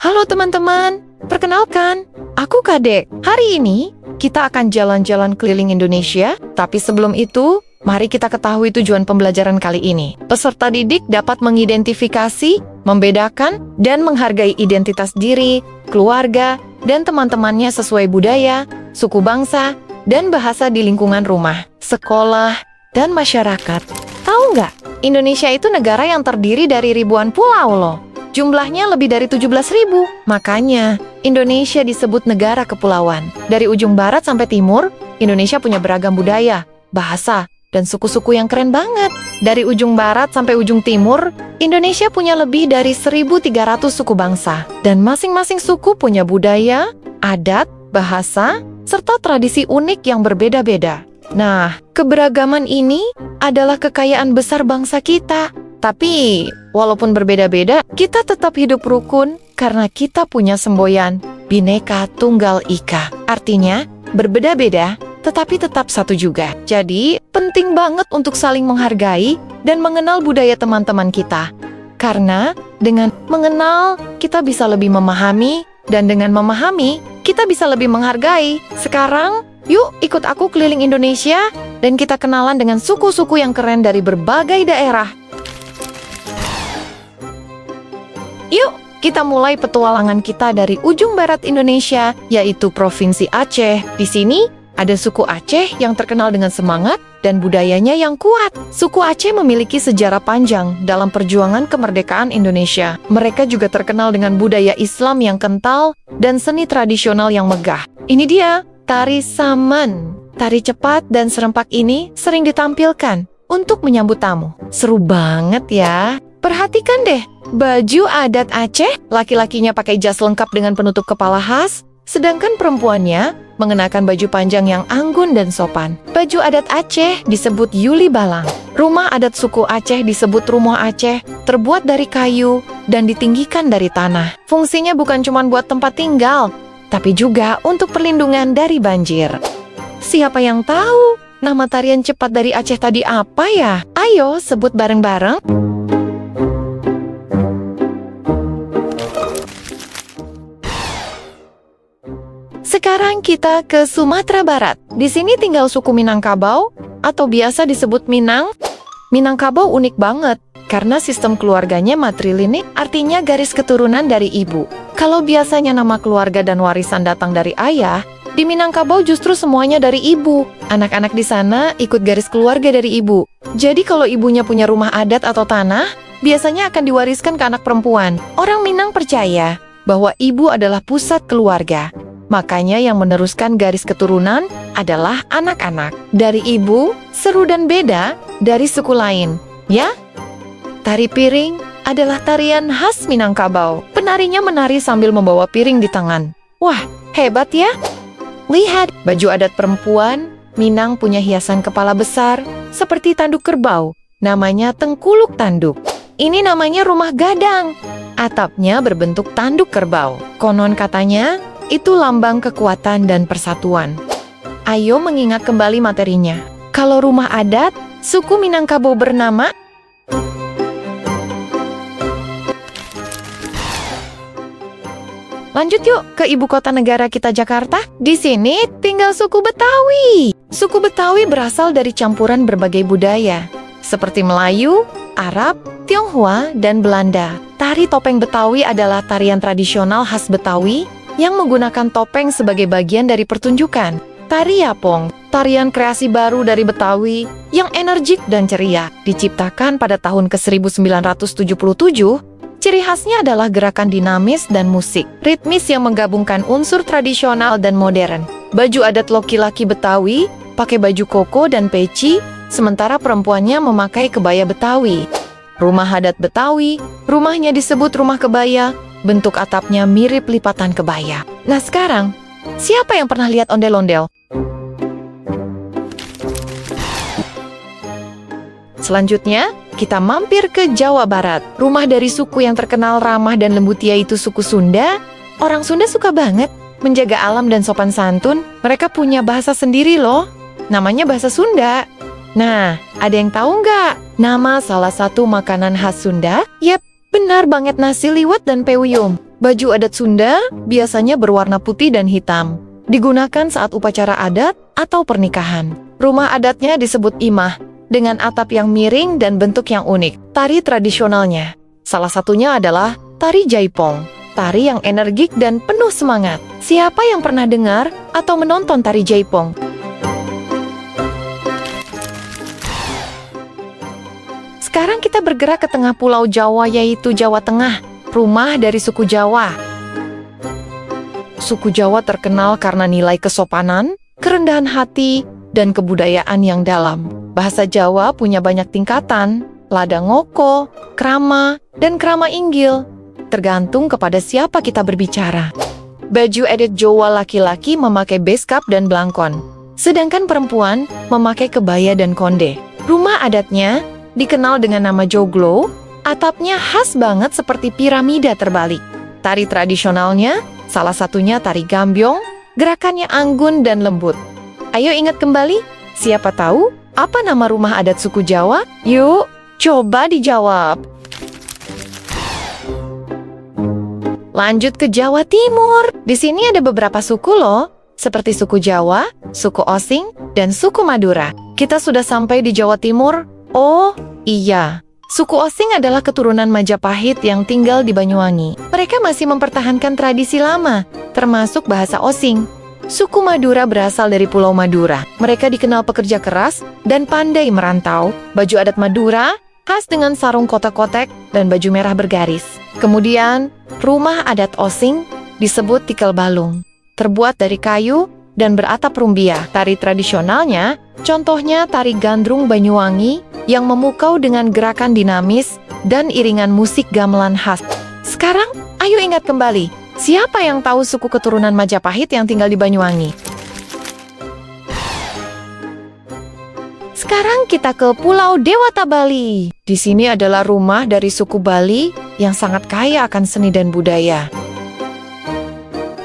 Halo teman-teman, perkenalkan, aku Kadek. Hari ini, kita akan jalan-jalan keliling Indonesia, tapi sebelum itu, mari kita ketahui tujuan pembelajaran kali ini. Peserta didik dapat mengidentifikasi, membedakan, dan menghargai identitas diri, keluarga, dan teman-temannya sesuai budaya, suku bangsa, dan bahasa di lingkungan rumah, sekolah, dan masyarakat. Tahu nggak? Indonesia itu negara yang terdiri dari ribuan pulau loh. Jumlahnya lebih dari 17.000. Makanya, Indonesia disebut negara kepulauan. Dari ujung barat sampai timur, Indonesia punya beragam budaya, bahasa, dan suku-suku yang keren banget. Dari ujung barat sampai ujung timur, Indonesia punya lebih dari 1.300 suku bangsa. Dan masing-masing suku punya budaya, adat, bahasa, serta tradisi unik yang berbeda-beda. Nah, keberagaman ini adalah kekayaan besar bangsa kita. Tapi, walaupun berbeda-beda, kita tetap hidup rukun karena kita punya semboyan Bhinneka Tunggal Ika. Artinya, berbeda-beda, tetapi tetap satu juga. Jadi, penting banget untuk saling menghargai dan mengenal budaya teman-teman kita. Karena, dengan mengenal, kita bisa lebih memahami, dan dengan memahami, kita bisa lebih menghargai. Sekarang, yuk ikut aku keliling Indonesia, dan kita kenalan dengan suku-suku yang keren dari berbagai daerah. Yuk, kita mulai petualangan kita dari ujung barat Indonesia, yaitu Provinsi Aceh. Di sini, ada suku Aceh yang terkenal dengan semangat dan budayanya yang kuat. Suku Aceh memiliki sejarah panjang dalam perjuangan kemerdekaan Indonesia. Mereka juga terkenal dengan budaya Islam yang kental dan seni tradisional yang megah. Ini dia, tari Saman. Tari cepat dan serempak ini sering ditampilkan untuk menyambut tamu. Seru banget ya. Perhatikan deh, baju adat Aceh, laki-lakinya pakai jas lengkap dengan penutup kepala khas, sedangkan perempuannya mengenakan baju panjang yang anggun dan sopan. Baju adat Aceh disebut Yuli Balang. Rumah adat suku Aceh disebut Rumah Aceh, terbuat dari kayu dan ditinggikan dari tanah. Fungsinya bukan cuma buat tempat tinggal, tapi juga untuk perlindungan dari banjir. Siapa yang tahu nama tarian cepat dari Aceh tadi apa ya? Ayo sebut bareng-bareng. Sekarang kita ke Sumatera Barat. Di sini tinggal suku Minangkabau atau biasa disebut Minang. Minangkabau unik banget karena sistem keluarganya matrilineal, artinya garis keturunan dari ibu. Kalau biasanya nama keluarga dan warisan datang dari ayah, di Minangkabau justru semuanya dari ibu. Anak-anak di sana ikut garis keluarga dari ibu. Jadi kalau ibunya punya rumah adat atau tanah, biasanya akan diwariskan ke anak perempuan. Orang Minang percaya bahwa ibu adalah pusat keluarga. Makanya yang meneruskan garis keturunan adalah anak-anak. Dari ibu, seru dan beda dari suku lain, ya? Tari piring adalah tarian khas Minangkabau. Penarinya menari sambil membawa piring di tangan. Wah, hebat ya? Lihat, baju adat perempuan, Minang punya hiasan kepala besar seperti tanduk kerbau. Namanya tengkuluk tanduk. Ini namanya rumah gadang. Atapnya berbentuk tanduk kerbau. Konon katanya, itu lambang kekuatan dan persatuan. Ayo mengingat kembali materinya. Kalau rumah adat, suku Minangkabau bernama Lanjut yuk ke ibu kota negara kita Jakarta. Di sini tinggal suku Betawi. Suku Betawi berasal dari campuran berbagai budaya, seperti Melayu, Arab, Tionghoa, dan Belanda. Tari topeng Betawi adalah tarian tradisional khas Betawi yang menggunakan topeng sebagai bagian dari pertunjukan. Tari Yapong, tarian kreasi baru dari Betawi yang energik dan ceria, diciptakan pada tahun ke-1977. Ciri khasnya adalah gerakan dinamis dan musik ritmis yang menggabungkan unsur tradisional dan modern. Baju adat laki-laki Betawi pakai baju koko dan peci, sementara perempuannya memakai kebaya Betawi. Rumah adat Betawi, rumahnya disebut rumah kebaya. Bentuk atapnya mirip lipatan kebaya. Nah sekarang, siapa yang pernah lihat ondel-ondel? Selanjutnya, kita mampir ke Jawa Barat. Rumah dari suku yang terkenal ramah dan lembut yaitu suku Sunda. Orang Sunda suka banget menjaga alam dan sopan santun. Mereka punya bahasa sendiri loh. Namanya bahasa Sunda. Nah, ada yang tahu nggak nama salah satu makanan khas Sunda? Yap, benar banget, nasi liwet dan pewiyum. Baju adat Sunda biasanya berwarna putih dan hitam, digunakan saat upacara adat atau pernikahan. Rumah adatnya disebut imah, dengan atap yang miring dan bentuk yang unik. Tari tradisionalnya, salah satunya adalah tari jaipong, tari yang energik dan penuh semangat. Siapa yang pernah dengar atau menonton tari jaipong? Sekarang kita bergerak ke tengah pulau Jawa, yaitu Jawa Tengah, rumah dari suku Jawa. Suku Jawa terkenal karena nilai kesopanan, kerendahan hati, dan kebudayaan yang dalam. Bahasa Jawa punya banyak tingkatan, lada ngoko, krama, dan krama inggil, tergantung kepada siapa kita berbicara. Baju adat Jawa laki-laki memakai beskap dan blangkon, sedangkan perempuan memakai kebaya dan konde. Rumah adatnya dikenal dengan nama joglo, atapnya khas banget seperti piramida terbalik. Tari tradisionalnya, salah satunya tari gambyong, gerakannya anggun dan lembut. Ayo ingat kembali, siapa tahu apa nama rumah adat suku Jawa? Yuk, coba dijawab. Lanjut ke Jawa Timur. Di sini ada beberapa suku loh, seperti suku Jawa, suku Osing, dan suku Madura. Kita sudah sampai di Jawa Timur. Oh, iya. Suku Osing adalah keturunan Majapahit yang tinggal di Banyuwangi. Mereka masih mempertahankan tradisi lama, termasuk bahasa Osing. Suku Madura berasal dari Pulau Madura. Mereka dikenal pekerja keras dan pandai merantau. Baju adat Madura khas dengan sarung kotak-kotak dan baju merah bergaris. Kemudian, rumah adat Osing disebut tikal balung, terbuat dari kayu dan beratap rumbia. Tari tradisionalnya, contohnya tari gandrung Banyuwangi yang memukau dengan gerakan dinamis dan iringan musik gamelan khas. Sekarang, ayo ingat kembali, siapa yang tahu suku keturunan Majapahit yang tinggal di Banyuwangi? Sekarang kita ke Pulau Dewata Bali. Di sini adalah rumah dari suku Bali yang sangat kaya akan seni dan budaya.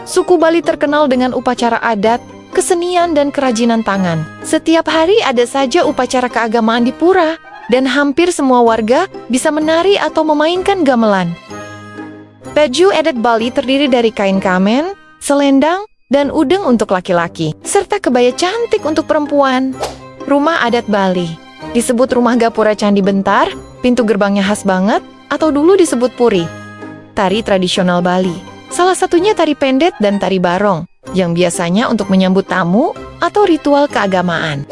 Suku Bali terkenal dengan upacara adat, kesenian, dan kerajinan tangan. Setiap hari ada saja upacara keagamaan di pura, dan hampir semua warga bisa menari atau memainkan gamelan. Baju adat Bali terdiri dari kain kamen, selendang, dan udeng untuk laki-laki, serta kebaya cantik untuk perempuan. Rumah adat Bali disebut rumah gapura Candi Bentar, pintu gerbangnya khas banget, atau dulu disebut puri. Tari tradisional Bali, salah satunya tari pendet dan tari barong, yang biasanya untuk menyambut tamu atau ritual keagamaan.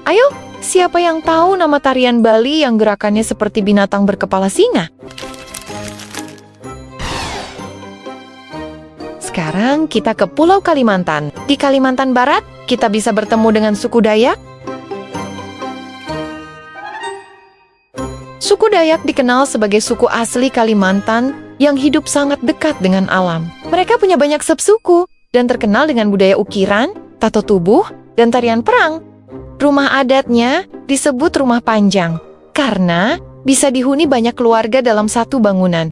Ayo, siapa yang tahu nama tarian Bali yang gerakannya seperti binatang berkepala singa? Sekarang kita ke Pulau Kalimantan. Di Kalimantan Barat, kita bisa bertemu dengan suku Dayak. Suku Dayak dikenal sebagai suku asli Kalimantan yang hidup sangat dekat dengan alam. Mereka punya banyak subsuku dan terkenal dengan budaya ukiran, tato tubuh, dan tarian perang. Rumah adatnya disebut rumah panjang, karena bisa dihuni banyak keluarga dalam satu bangunan.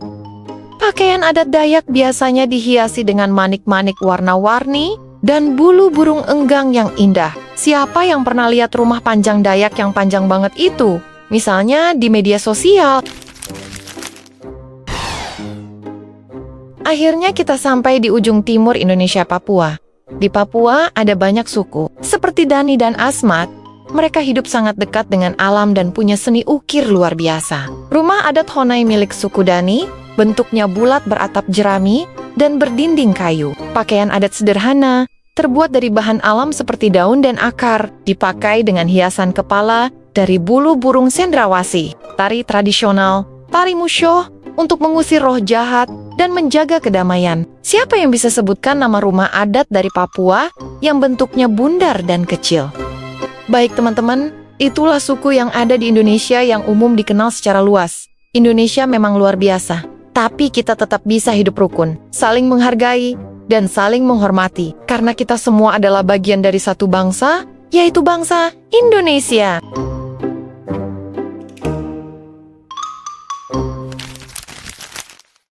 Pakaian adat Dayak biasanya dihiasi dengan manik-manik warna-warni dan bulu burung enggang yang indah. Siapa yang pernah lihat rumah panjang Dayak yang panjang banget itu? Misalnya di media sosial. Akhirnya kita sampai di ujung timur Indonesia, Papua. Di Papua ada banyak suku, seperti Dani dan Asmat. Mereka hidup sangat dekat dengan alam dan punya seni ukir luar biasa. Rumah adat Honai milik suku Dani, bentuknya bulat beratap jerami dan berdinding kayu. Pakaian adat sederhana, terbuat dari bahan alam seperti daun dan akar, dipakai dengan hiasan kepala dari bulu burung cendrawasih. Tari tradisional, tari musyoh, untuk mengusir roh jahat dan menjaga kedamaian. Siapa yang bisa sebutkan nama rumah adat dari Papua yang bentuknya bundar dan kecil? Baik teman-teman, itulah suku yang ada di Indonesia yang umum dikenal secara luas. Indonesia memang luar biasa, tapi kita tetap bisa hidup rukun, saling menghargai, dan saling menghormati. Karena kita semua adalah bagian dari satu bangsa, yaitu bangsa Indonesia.